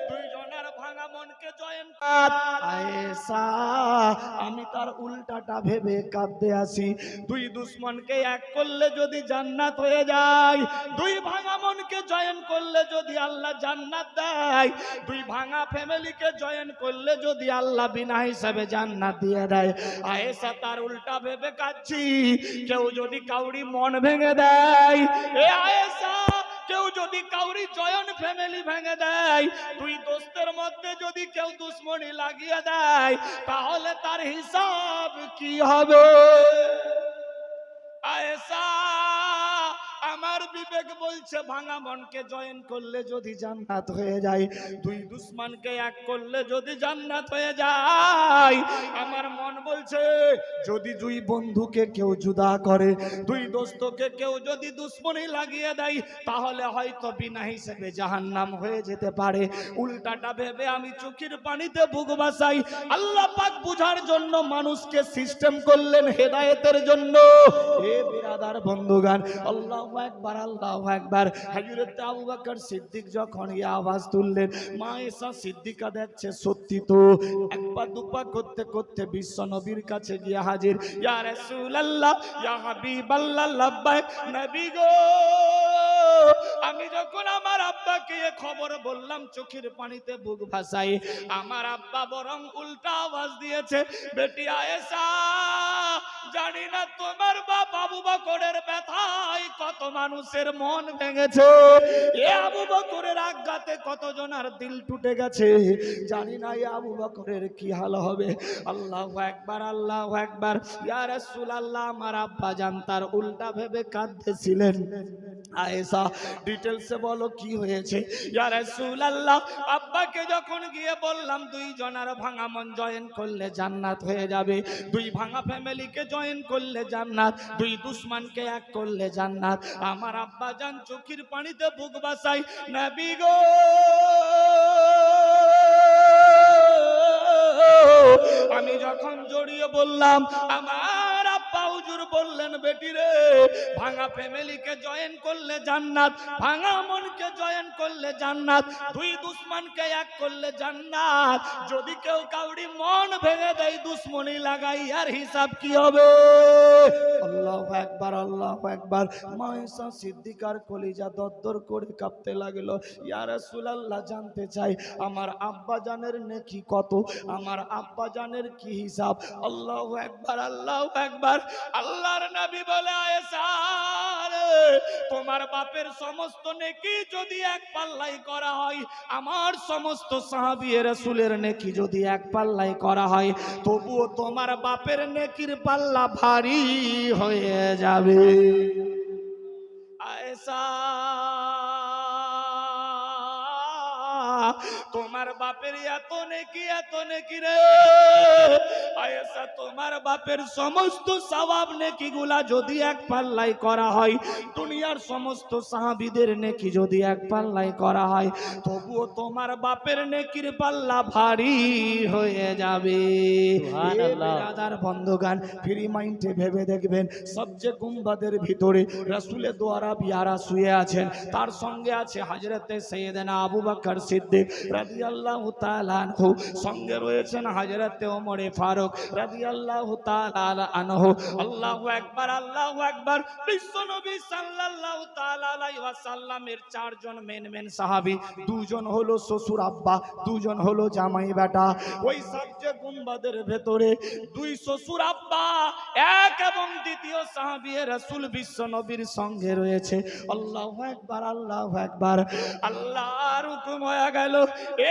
Speaker 1: দুইজনের ভাঙা মনকে জয়েন কর। আয়েশা আমি তার উল্টাটা ভেবে কাঁদতে আসি। দুই দুশ্মনকে এক করলে যদি জান্নাত হয়ে যায়, দুই ভাঙা মনকে জয়েন করলে যদি আল্লাহ জান্নাত দেয়, দুই ভাঙা ফ্যামিলিকে জয়েন করলে যদি আল্লাহ বিনা হিসাবে জান্নাত দিয়ে দেয়। আয়েশা তার উল্টা ভেবে কাঁদছি, কেউ যদি কাউরি মন ভেঙে দেয়, এ আয়েশা কেউ যদি কাউরি জয়েন্ট ফ্যামিলি ভেঙে দেয়, দুই দোস্তের মধ্যে যদি কেউ দুশ্মনী লাগিয়ে দেয়, তাহলে তার হিসাব কি হবে? আয়েশা আমার বিবেক বলছে ভাঙা মনকে জয়েন করলে যদি জান্নাত হয়ে যায়, দুই দুশ্মনকে এক করলে যদি জান্নাত হয়ে যায়, আমার মন বলছে যদি দুই বন্ধুকে কেউ জুদা করে, দুই দোস্তকে কেউ যদি দুশ্মনী লাগিয়ে দেয়, তাহলে হয়তো বিনা হিসেবে জাহান্নাম হয়ে যেতে পারে। উল্টাটা ভেবে আমি চোখের পানিতে বুক ভাসাই। আল্লাহ পাক বুঝার জন্য মানুষকে সিস্টেম করলেন হেদায়েতের জন্য। হে বিরাদার বন্ধুগান, আল্লাহু আকবার, আল্লাহু আকবার। হযরত আবু বকর সিদ্দিক যখন এই আওয়াজ তুললেন, মা আয়েশা সিদ্দিকা দেখছে সত্যি তো। একবার দুপা করতে করতে বিশ্ব নবীর কাছে গিয়ে হাজির, ইয়া রাসূলুল্লাহ, ইয়া হাবিবাল্লাহ, লাব্বাইক নবী গো। আমি যখন আমার আব্বাকে এই খবর বললাম চোখের পানিতে বুক ভাসাই, আমার আব্বা বরং উল্টা আওয়াজ দিয়েছে, বেটি আয়েশা জানি না তোমার বাপ আবু বকরের ব্যথায় কত মানুষের মন ভেঙেছে, এ আবু বকরের আঘাতে কতজনের দিল টুটে গেছে, জানি না এ আবু বকরের কি হাল হবে। আল্লাহু আকবার, আল্লাহু আকবার। ইয়া রাসূলুল্লাহ, আমার আব্বা জান তার উল্টা ভেবে কাঁদতেছিলেন। আয়েশা ডিটেইলসে বলো কি হয়েছে। ইয়া রাসূলুল্লাহ, আব্বাকে যখন গিয়ে বললাম দুই জনের ভাঙা মন জয়েন করলে জান্নাত হয়ে যাবে, দুই ভাঙা ফ্যামিলিকে জয়েন করলে জান্নাত, দুই দুশমনকে এক করলে জান্নাত, আমার আব্বা জান চোখের পানিতে বুক ভাসাই, নবী গো আমি যখন জড়িয়ে বললাম, আমার আব্বা হুজুর বললেন, বেটি রে ভাঙা ফ্যামিলিকে জয়েন করলে জান্নাত, ভাঙা মনকে জয়েন করলে করলে জান্নাত, দুই দুশ্মনকে এক করলে জান্নাত। যদি কেউ কাউরি মন ভেঙে দেয় দুশ্মনী লাগাই, আর হিসাব কি হবে? আল্লাহু আকবার, আল্লাহু আকবার। মায়েশা সিদ্দিকার কলিজা দরদর করে কাঁপতে লাগলো। ইয়া রাসূলুল্লাহ, জানতে চাই আমার আব্বা জানের নেকি কত, আমার আব্বা জানের কি হিসাব? আল্লাহু আকবার, আল্লাহু আকবার। আল্লাহর নবী বলে, আয়েশা রে, তোমার বাপের সমস্ত নেকি যদি এক পাল্লাই করা হয়, আমার সমস্ত সাহাবী রাসূলের নেকি যদি এক পাল্লাই করা হয়, তবুও তোমার বাপের নেকির পাল্লা ভারী হয়ে যাবে। আয়েশা, তোমার বাপের এত নেকি রে আয়েশা, তোমার বাপের সমস্ত সওয়াব নেকি গুলা যদি এক পাল্লাই করা হয়, দুনিয়ার সমস্ত সাহাবীদের নেকি যদি এক পাল্লাই করা হয়, তবুও তোমার বাপের নেকির পাল্লা ভারী হয়ে যাবে।
Speaker 2: সুবহানাল্লাহ।
Speaker 1: বিরাদার বন্ধুগান, ফ্রি মাইন্ডে ভেবে দেখবেন, সবচেয়ে গুম্বাদের ভিতরে রাসূলের দোয়ারা বিয়ারা শুয়ে আছেন, তার সঙ্গে আছে হযরতে সাইয়েদনা আবু বকর সিদ্দিক রাদিয়াল্লাহু তাআলা আনহু, সঙ্গে রয়েছেন হযরতে ওমর ফারুক রাদিয়াল্লাহু তাআলা আনহু। আল্লাহু আকবার, আল্লাহু আকবার। বিশ্বনবী সাল্লাল্লাহু তাআলা আলাইহি ওয়াসাল্লামের চারজন মেন সাহাবী, দুজন হলো শ্বশুর আব্বা, দুজন হলো জামাই বেটা। ওই সবচেয়ে গুম্বাদের ভেতরে দুই শ্বশুর আব্বা, এক এবং দ্বিতীয় সাহাবী রাসূল বিশ্বনবীর সঙ্গে রয়েছে। আল্লাহু আকবার, আল্লাহু আকবার। আল্লাহর হুকুম হয়ে গেল।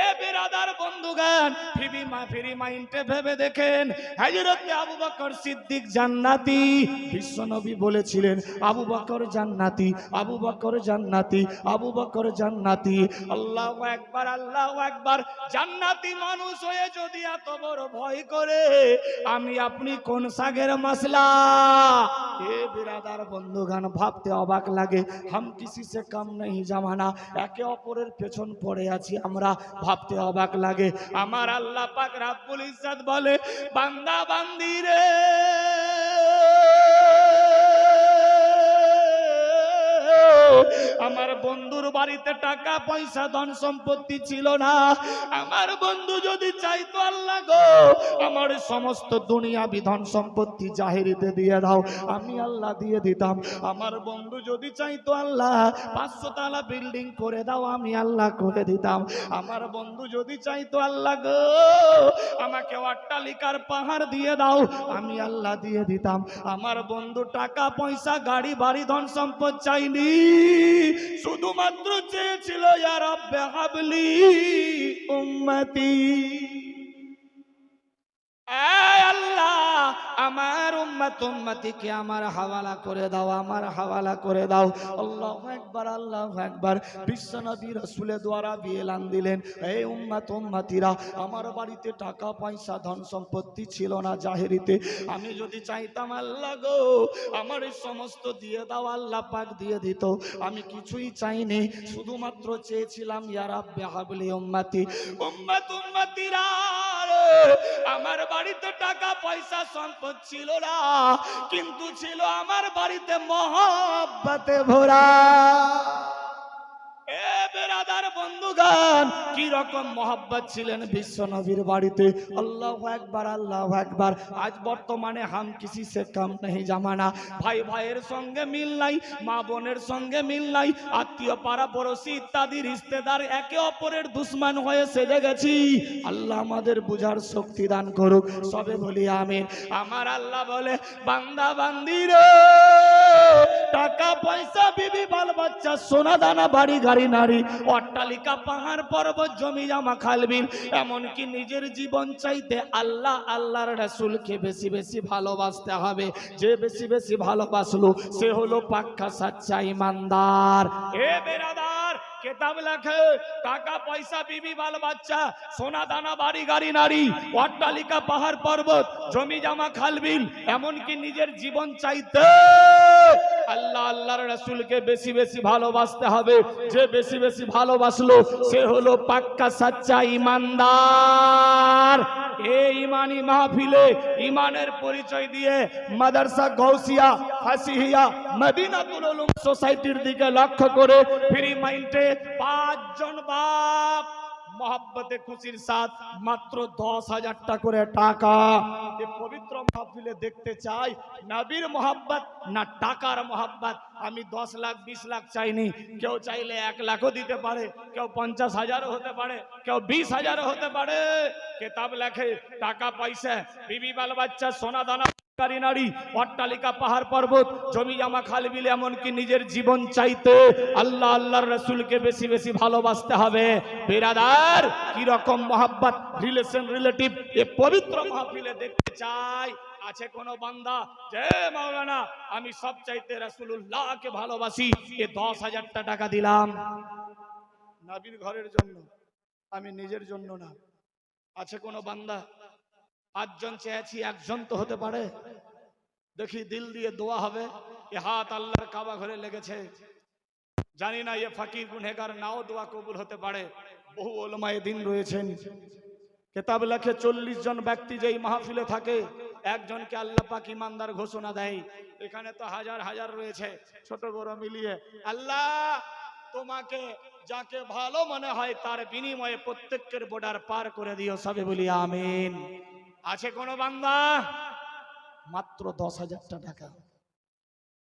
Speaker 1: এ বিরাদার বন্ধুগান, ফ্রি মাইন্ডে ভেবে দেখেন, হযরতে আবু বকর সিদ্দিক জান্নাতি। বিশ্বনবী বলেছিলেন আবু বকর জান্নাতি, আবু বকর জান্নাতি, আবু বকর জান্নাতি। আল্লাহু আকবার, আল্লাহু আকবার। জান্নাতি মানুষ হয়ে যদি এত বড় ভয় করে, আমি আপনি কোন সাগের মাসলা? এ বিরাদার বন্ধুগান, ভাবতে অবাক লাগে। হাম কিসি সে কম নেই জামানা, একে অপরের পেছন পড়ে আছি আমরা, ভাবতে অবাক লাগে। আমার আল্লাহ পাক রব্বুল ইজ্জত বলে, বান্দা বান্দি রে, আমার বন্ধুর বাড়িতে টাকা পয়সা ধন সম্পত্তি ছিল না। আমার বন্ধু যদি চাইতো, আল্লাহ গো আমার সমস্ত দুনিয়াবি ধন সম্পত্তি জাহেরিতে দিয়ে দাও, আমি আল্লাহ দিয়ে দিতাম। আমার বন্ধু যদি চাইতো, আল্লাহ 500 তলা বিল্ডিং করে দাও, আমি আল্লাহ করে দিতাম। আমার বন্ধু যদি চাইতো, আল্লাহ গো আমাকে অট্টালিকার পাহাড় দিয়ে দাও, আমি আল্লাহ দিয়ে দিতাম। আমার বন্ধু টাকা পয়সা গাড়ি বাড়ি ধন সম্পদ চাইনি, শুধুমাত্র চেয়েছিল ইয়া রাব্বে হাবলি উম্মতি। আল্লাহ, আমার উম্মতিকে আমার হাওয়ালা করে দাও, আমার হাওয়ালা করে দাও। আল্লাহু আকবার, আল্লাহু আকবার। বিশ্বনবী রাসূলের দ্বারা এলান দিলেন, এই উম্মতিরা, আমার বাড়িতে টাকা পয়সা ধন সম্পত্তি ছিল না জাহেরিতে, আমি যদি চাইতাম, আল্লাহ গো আমার এই সমস্ত দিয়ে দাও, আল্লাহ পাক দিয়ে দিত। আমি কিছুই চাইনি, শুধুমাত্র চেয়েছিলাম ইয়া রাব্বে হাবলি উম্মতি। উম্মতিরা, আমার বাড়িতে টাকা পয়সা সম্পদ ছিল না, কিন্তু ছিল আমার বাড়িতে মহব্বতে ভরা। এ বেরাদার বন্ধুগান, কি রকম মহব্বত ছিলেন বিশ্বনবীর বাড়িতে। আল্লাহু আকবার, আল্লাহু আকবার। আজ বর্তমানে হাম কিসি সে কম নেই জামানা, ভাই ভাইয়ের সঙ্গে মিল নাই, মা বোনের সঙ্গে মিল নাই, আত্মীয় পাড়া পড়োশি ইত্যাদি রিশতেদার একে অপরের দুশ্মন হয়ে সেজে গেছি। আল্লাহ আমাদের বুঝার শক্তি দান করুক, সবে বলি আমিন। আমার আল্লাহ বলে, বান্দা বান্দি রে, টাকা পয়সা বিবি বাল বাচ্চা সোনা দানা বাড়ি গাড়ি নারী অট্টালিকা পাহাড় পর্বত জমি জামা খালবিন, এমনকি নিজের জীবন চাইতে আল্লাহ আল্লাহর রাসূলকে বেশি বেশি ভালোবাসতে হবে। যে বেশি বেশি ভালোবাসলো সে হলো পাক্কা সাচ্চা ইমানদার। এ বেরাদার, কিতাব লেখে, টাকা পয়সা বিবি বাল বাচ্চা সোনা দানা বাড়ি গাড়ি নারী অট্টালিকা পাহাড় পর্বত জমি জামা খালবিন, এমনকি নিজের জীবন চাইতে আল্লাহ আল্লাহর রাসূলকে বেশি বেশি ভালোবাসতে হবে। যে বেশি বেশি ভালোবাসলো সে হলো পাক্কা সাচ্চা ইমানদার। এই ইমানি মাহফিলে ইমানের পরিচয় দিয়ে মাদ্রাসা গৌসিয়া হাসিহিয়া মদিনাতুল উলুম সোসাইটির দিকে লক্ষ্য করে ফ্রি মাইন্ডে 5 জন বাপ মোহাব্বতে খুশির সাথ মাত্র 10,000 টাকা করে টাকা এই পবিত্র মাহফিলে দেখতে চাই নবীর মোহাব্বত না টাকার মোহাব্বত। আমি 10 লাখ 20 লাখ চাইনি, কেউ চাইলে 1 লাখও দিতে পারে, কেউ 50,000ও হতে পারে, কেউ 20,000ও হতে পারে। কিতাব লেখে টাকা পয়সা বিবি বাল বাচ্চা সোনা দানা নারী অট্টালিকা পাহাড় পর্বত জমি জামা খাল বিলে এমনকি নিজের জীবন চাইতে আল্লাহ আল্লাহর রাসূলকে বেশি বেশি ভালোবাসতে হবে। বিরাদার কি রকম মোহাব্বত রিলেশন রিলেটিভ এ পবিত্র মাহফিলে দেখতে চাই। আছে কোন বান্দা যে মাওলানা আমি সব চাইতে রাসূলুল্লাহকে ভালোবাসি, এ 10,000 টাকা দিলাম নবীর ঘরের জন্য, আমি নিজের জন্য না। আছে কোন বান্দা 5 জন চেয়েছি, একজন তো হতে পারে, দেখি দিল দিয়ে দোয়া হবে। এ হাত আল্লাহর কাবা ঘরে লেগেছে, জানি না এ ফকির গুনহেগার নাও দোয়া কবুল হতে পারে। বহু উলামায়ে দ্বীন রয়েছেন, কিতাব লেখে 40 জন ব্যক্তি যেই মাহফিলে থাকে একজনকে আল্লাহ পাক ইমানদার ঘোষণা দেয়। এখানে তো হাজার হাজার রয়েছে, ছোট বড় মিলিয়ে। আল্লাহ তোমাকে যাকে ভালো মনে হয় তার বিনিময়ে প্রত্যেকের বর্ডার পার করে দিও, সবে বলি আমিন। আছে কোন বান্দা মাত্র 10,000 টাকা,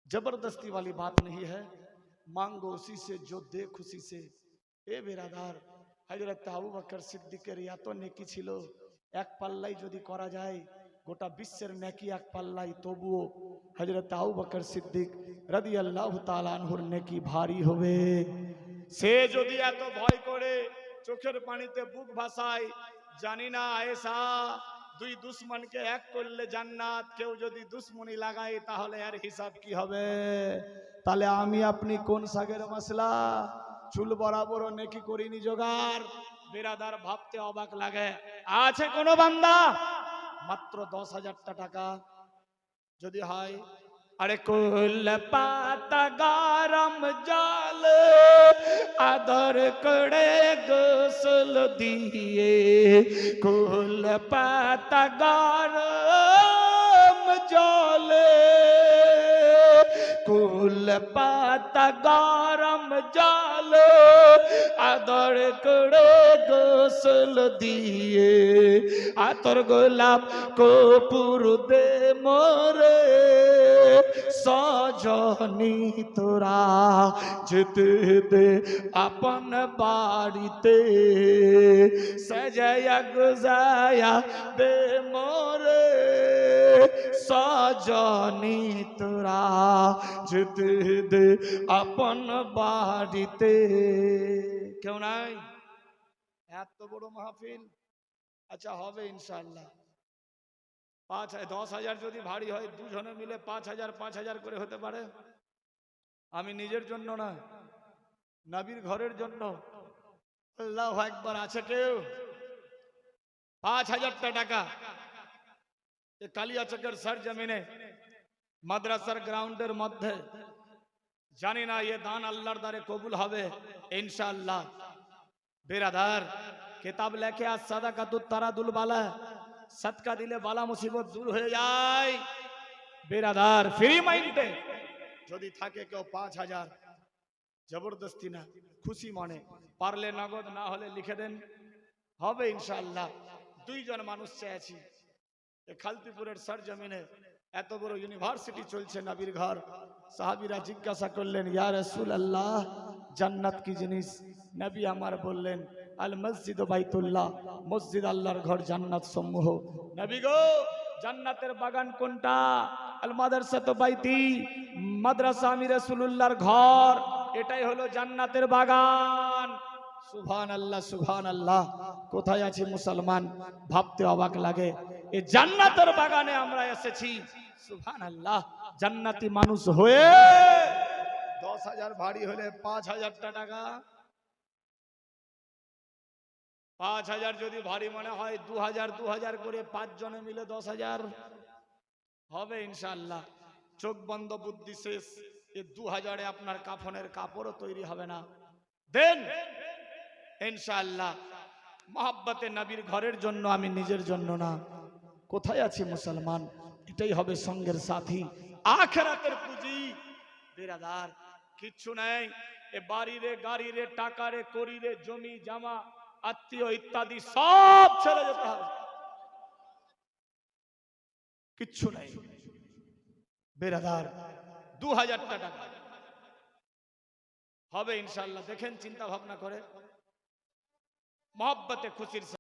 Speaker 1: जबरदस्ती वाली बात नहीं है, मांगो उसी से जो दे खुशी से। ए बेरादार हजरत আবু বকর সিদ্দিকের এত নেকি ছিল, এক পাল্লাই যদি করা যায় গোটা বিশ্বের নেকি এক পাল্লাই, তবুও হযরত আবু বকর সিদ্দিক রাদিয়াল্লাহু তাআলা আনহুর নেকি ভারী হবে। সে যদি এত ভয় করে চোখের পানিতে বুক ভাসায়, জানি না আয়েশা দুই দুশ্মনকে এক করলে জান্নাত, কেউ যদি দুশ্মনী লাগায় তাহলে আর হিসাব কি হবে? তাহলে আমি আপনি কোন সাগের মশলা, চুল বরাবর নেকি করিনি জোগাড়। বিরাদার ভাবতে অবাক লাগে। আছে কোন বান্দা মাত্র 10,000 টাকা যদি হয়, अरे कुल पाता गरम जल आदर करे गोसल दिए, कुल पाता गरम जल कुल पाता गरम जल आदर करे गोसल दिए, आतर गोलाप कपूर दे मोरे सजनी तोरा যেতে দে আপন বাড়িতে, সাজায়া গুজায়া দে মোরে সজনী তোরা যেতে দে আপন বাড়িতে। কেউ নাই? এত বড় মাহফিল। আচ্ছা হবে ইনশাআল্লাহ। 10,000 যদি ভারী হয়, দুজনে মিলে 5,000 করে হতে পারে। আমি নিজের জন্য না, নবীর ঘরের জন্য। আল্লাহু আকবার। আছে কেউ? 5,000 টাকা এ কালিয়াচকের সরজমিনে মাদ্রাসার গ্রাউন্ডের মধ্যে, জানি না এ দান আল্লাহর দ্বারে কবুল হবে ইনশাআল্লাহ। বেরাদার কিতাব লেখে আস সাদাকাতুত তারাদুল বালা, সদকা দিলে বালা মুসিবত দূর হয়ে যায়। বেরাদার ফ্রি মাইন্ডে যদি থাকে কেউ 5,000, জবরদস্তি না, খুশি মনে, পারলে নগদ, না হলে লিখে দেন, হবে ইনশাআল্লাহ। 2 জন মানুষ চেয়েছি এ খালতিপুরের সরজমিনে, এত বড় ইউনিভার্সিটি চলছে নবীর ঘর। সাহাবীরা জিজ্ঞাসা করলেন, ইয়া রাসূলুল্লাহ জান্নাত কি জিনিস? নবী আমার বললেন, আল মসজিদ বাইতুল্লাহ, মসজিদ আল্লাহর ঘর, জান্নাত সমূহ। নবী গো জান্নাতের বাগান কোনটা? আল মাদ্রাসাতু বাইতি, মাদ্রাসা আমি রাসূলুল্লাহর ঘর, এটাই হলো জান্নাতের বাগান। সুবহানাল্লাহ সুবহানাল্লাহ। কোথায় আছে মুসলমান? ভাবতে অবাক লাগে। এই জান্নাতের বাগানে আমরা এসেছি। সুবহানাল্লাহ। জান্নাতি মানুষ হয়ে 10,000 ভারী হলে 5,000 টাকা, 5,000 যদি ভারী মনে হয় 2,000 করে 5 জনে মিলে 10,000 হবে ইনশাআল্লাহ। চোখ বন্ধ বুদ্ধি শেষ। এই 2,000 এ আপনার কাফনের কাপড়ও তৈরি হবে না। দেন ইনশাআল্লাহ। মহাব্বতে নবীর ঘরের জন্য, আমি নিজের জন্য না। কোথায় আছি মুসলমান? এটাই হবে সঙ্গের সাথী, আখিরাতের পুঁজি। বিরাদার, কিচ্ছু নাই এ বাড়ি রে, গাড়ি রে, টাকা রে, করি রে, জমি জামা, আত্মীয় ইত্যাদি সব ছেড়ে যেতে হবে। কিচ্ছু নাই বিরাদার। 2000 টাকা হবে ইনশাআল্লাহ। দেখেন চিন্তা ভাবনা করে, মহব্বতে খুশির